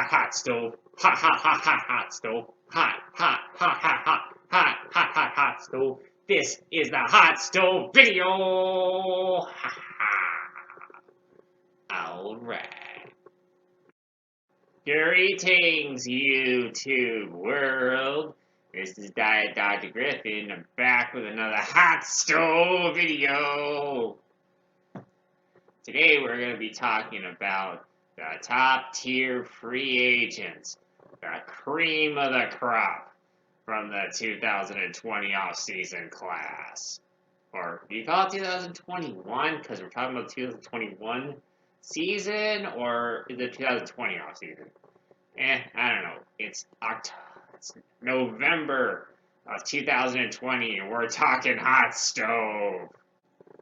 hot stove. Hot stove. Hot stove. This is the hot stove video. Alright. Greetings, YouTube world. This is Diet Dr. Griffin. I'm back with another hot stove video. Today we're going to be talking about the top tier free agents, the cream of the crop from the 2020 offseason class. Or do you call it 2021 because we're talking about 2021 season, or is it 2020 offseason? I don't know. It's November of 2020 and we're talking hot stove.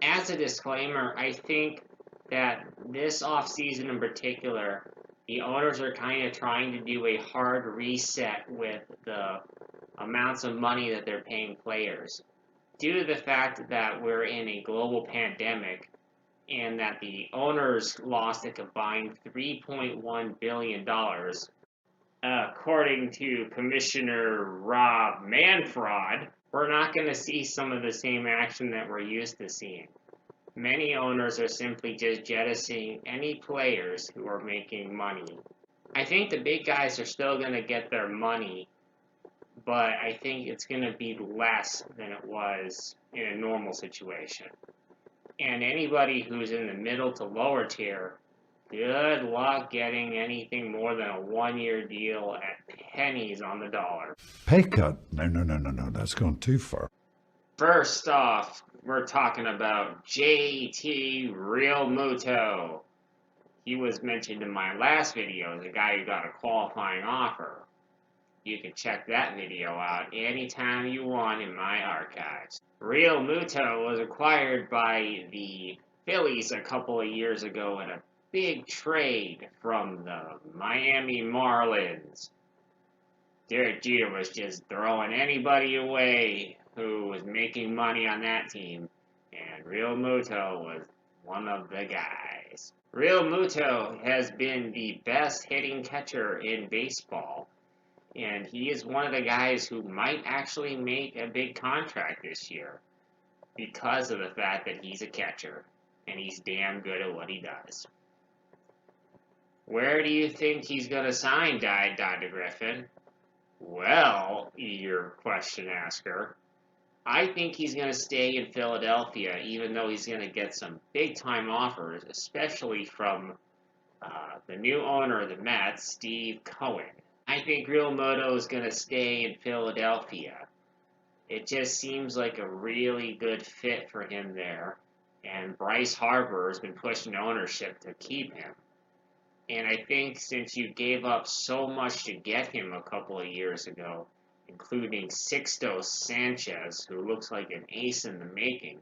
As a disclaimer, I think that this offseason in particular, the owners are kind of trying to do a hard reset with the amounts of money that they're paying players. Due to the fact that we're in a global pandemic and that the owners lost a combined $3.1 billion, according to Commissioner Rob Manfred, we're not going to see some of the same action that we're used to seeing. Many owners are simply just jettisoning any players who are making money. I think the big guys are still going to get their money, but I think it's going to be less than it was in a normal situation. And anybody who's in the middle to lower tier, good luck getting anything more than a one-year deal at pennies on the dollar. Pay cut? No, that's gone too far. First off, we're talking about JT Realmuto. He was mentioned in my last video as a guy who got a qualifying offer. You can check that video out anytime you want in my archives. Realmuto was acquired by the Phillies a couple of years ago in a big trade from the Miami Marlins. Derek Jeter was just throwing anybody away who was making money on that team, and Realmuto was one of the guys. Realmuto has been the best hitting catcher in baseball, and he is one of the guys who might actually make a big contract this year because of the fact that he's a catcher, and he's damn good at what he does. Where do you think he's going to sign, Dr. Griffin? Well, your question asker, I think he's going to stay in Philadelphia, even though he's going to get some big-time offers, especially from the new owner of the Mets, Steve Cohen. I think Realmuto is going to stay in Philadelphia. It just seems like a really good fit for him there, and Bryce Harper has been pushing ownership to keep him. And I think since you gave up so much to get him a couple of years ago, including Sixto Sanchez, who looks like an ace in the making,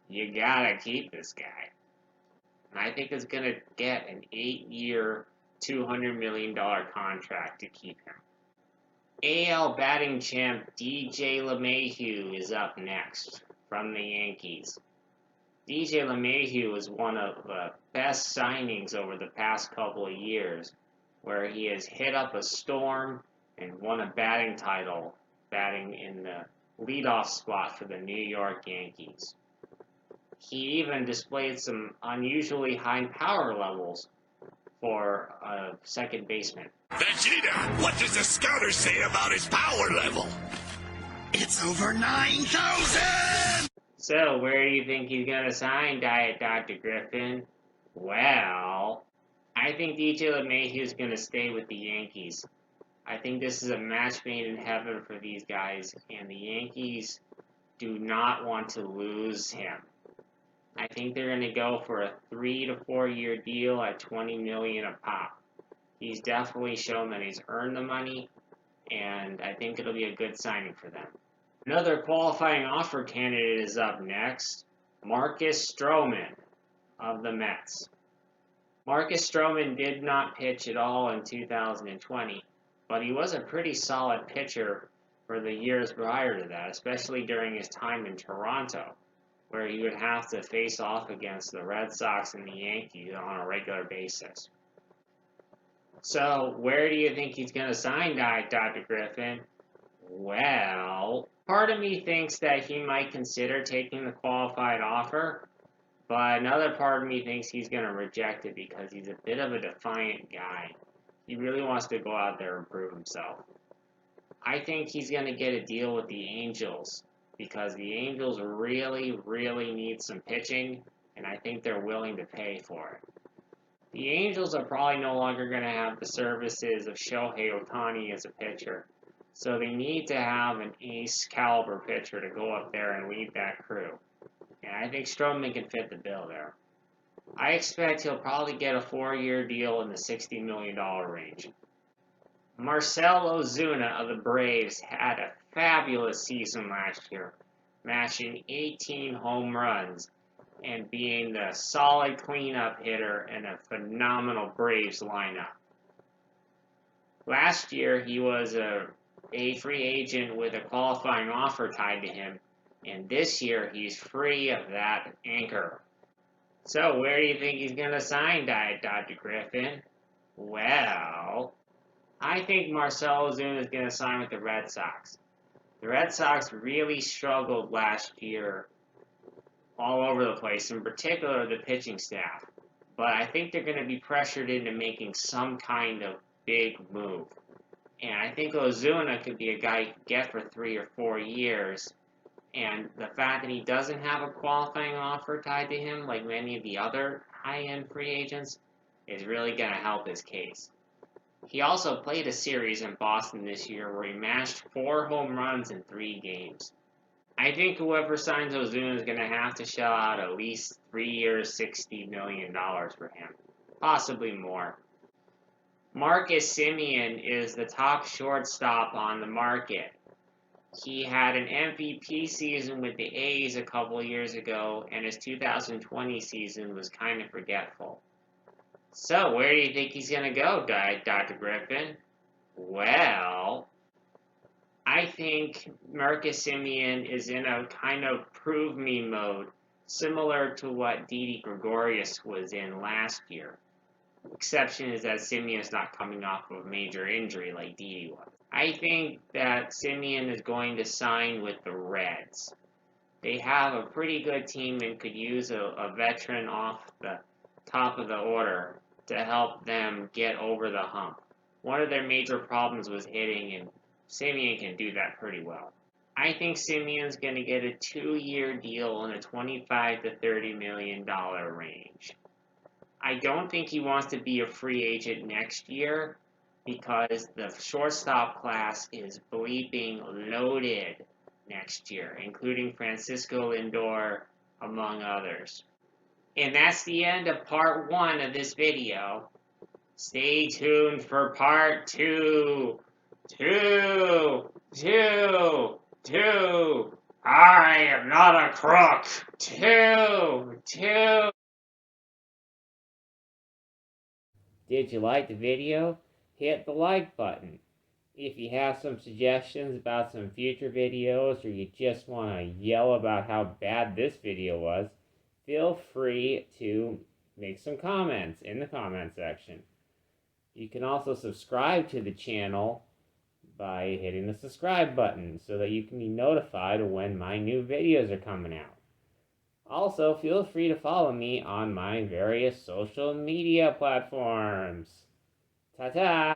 you gotta keep this guy. And I think it's gonna get an 8-year, $200 million contract to keep him. AL batting champ DJ LeMahieu is up next from the Yankees. DJ LeMahieu is one of the best signings over the past couple of years, where he has hit up a storm and won a batting title, batting in the leadoff spot for the New York Yankees. He even displayed some unusually high power levels for a second baseman. Vegeta, what does the scouter say about his power level? It's over 9,000! So, where do you think he's going to sign, Diet Dr. Griffin? Well, I think DJ LeMahieu is going to stay with the Yankees. I think this is a match made in heaven for these guys, and the Yankees do not want to lose him. I think they're going to go for a 3 to 4 year deal at $20 million a pop. He's definitely shown that he's earned the money, and I think it'll be a good signing for them. Another qualifying offer candidate is up next, Marcus Stroman of the Mets. Marcus Stroman did not pitch at all in 2020, but he was a pretty solid pitcher for the years prior to that, especially during his time in Toronto, where he would have to face off against the Red Sox and the Yankees on a regular basis. So, where do you think he's going to sign, Dr. Griffin? Well, part of me thinks that he might consider taking the qualified offer, but another part of me thinks he's going to reject it because he's a bit of a defiant guy. He really wants to go out there and prove himself. I think he's going to get a deal with the Angels because the Angels really, really need some pitching, and I think they're willing to pay for it. The Angels are probably no longer going to have the services of Shohei Ohtani as a pitcher, so they need to have an ace caliber pitcher to go up there and lead that crew. And I think Stroman can fit the bill there. I expect he'll probably get a 4-year deal in the $60 million range. Marcelo Ozuna of the Braves had a fabulous season last year, mashing 18 home runs and being the solid cleanup hitter in a phenomenal Braves lineup. Last year, he was a free agent with a qualifying offer tied to him, and this year he's free of that anchor. So where do you think he's going to sign, Dr. Griffin? Well, I think Marcelo Ozuna is going to sign with the Red Sox. The Red Sox really struggled last year all over the place, in particular the pitching staff. But I think they're going to be pressured into making some kind of big move. And I think Ozuna could be a guy you could get for 3 or 4 years. And the fact that he doesn't have a qualifying offer tied to him, like many of the other high-end free agents, is really going to help his case. He also played a series in Boston this year where he mashed 4 home runs in 3 games. I think whoever signs Ozuna is going to have to shell out at least 3 years, $60 million for him. Possibly more. Marcus Simmons is the top shortstop on the market. He had an MVP season with the A's a couple years ago, and his 2020 season was kind of forgetful. So, where do you think he's going to go, Dr. Griffin? Well, I think Marcus Simmons is in a kind of prove me mode, similar to what Didi Gregorius was in last year. Exception is that Simmons is not coming off of a major injury like Didi was. I think that Simmons is going to sign with the Reds. They have a pretty good team and could use a veteran off the top of the order to help them get over the hump. One of their major problems was hitting, and Simmons can do that pretty well. I think Simmons is going to get a 2-year deal in the $25 to $30 million range. I don't think he wants to be a free agent next year because the shortstop class is bleeping loaded next year, including Francisco Lindor, among others. And that's the end of part 1 of this video. Stay tuned for part 2. I am not a crook. 2. Did you like the video? Hit the like button. If you have some suggestions about some future videos or you just want to yell about how bad this video was, feel free to make some comments in the comment section. You can also subscribe to the channel by hitting the subscribe button so that you can be notified when my new videos are coming out. Also, feel free to follow me on my various social media platforms. Ta-ta!